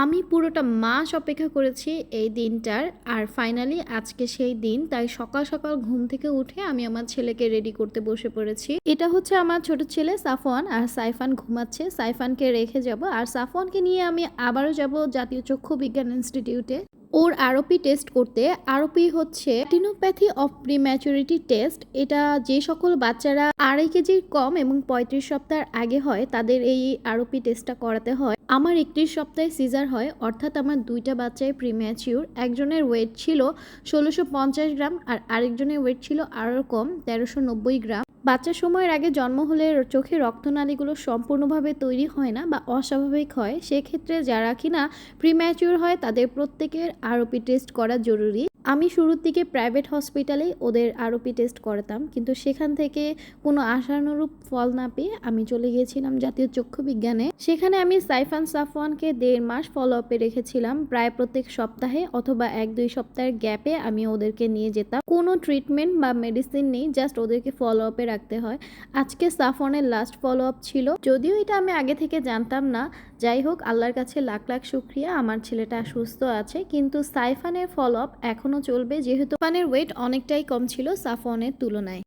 আমি পুরোটা মাস অপেক্ষা করেছি এই দিনটার। আর ফাইনালি আজকে সেই দিন। তাই সকাল সকাল ঘুম থেকে উঠে আমি আমার ছেলেকে রেডি করতে বসে পড়েছি। এটা হচ্ছে আমার ছোট ছেলে সাফওয়ান, আর সাইফান ঘুমাচ্ছে। সাইফানকে রেখে যাব, আর সাফওয়ানকে নিয়ে আমি আবারও যাব জাতীয় চক্ষু বিজ্ঞান ইনস্টিটিউটে ওর আরওপি টেস্ট করতে। আরওপি হচ্ছে রেটিনোপ্যাথি অফ প্রিম্যাচুরিটি টেস্ট। এটা যে সকল বাচ্চারা 2.5 কেজির কম এবং 35 সপ্তাহ আগে হয় তাদের এই আরওপি টেস্টটা করাতে হয়। আমার 31 সপ্তাহে সিজার হয়, অর্থাৎ আমার দুইটা বাচ্চাই প্রিম্যাচিউর। একজনের ওয়েট ছিল 1650 গ্রাম আর আরেকজনের ওয়েট ছিল আরও কম, 1390 গ্রাম। বাচ্চা সময়ের আগে জন্ম হলে চোখে রক্তনালীগুলো সম্পূর্ণভাবে তৈরি হয় না বা অস্বাভাবিক হয়। সেক্ষেত্রে যারা কিনা প্রিম্যাচিউর হয় তাদের প্রত্যেকের আরওপি টেস্ট করা জরুরি। আমি শুরুর দিকে প্রাইভেট হসপিটালেই ওদের আরওপি টেস্ট করাতাম, কিন্তু সেখান থেকে কোনো আশানুরূপ ফল না পেয়ে আমি চলে গিয়েছিলাম জাতীয় চক্ষু বিজ্ঞানে। সেখানে আমি সাইফান সাফওয়ানকে 1.5 মাস ফলো আপে রেখেছিলাম। প্রায় প্রত্যেক সপ্তাহে অথবা 1-2 সপ্তাহের গ্যাপে আমি ওদেরকে নিয়ে যেতাম। কোনো ট্রিটমেন্ট বা মেডিসিন নেই, জাস্ট ওদেরকে ফলো আপে রাখতে হয়। আজকে সাফওয়ানের লাস্ট ফলো আপ ছিল, যদিও এটা আমি আগে থেকে জানতাম না। যাই হোক, আল্লাহর কাছে লাখ লাখ শুক্রিয়া, আমার ছেলেটা সুস্থ আছে। কিন্তু সাইফানের ফলো আপ এখনও চলবে, যেহেতু সাইফানের ওয়েট অনেকটাই কম ছিল সাফওয়ানের তুলনায়।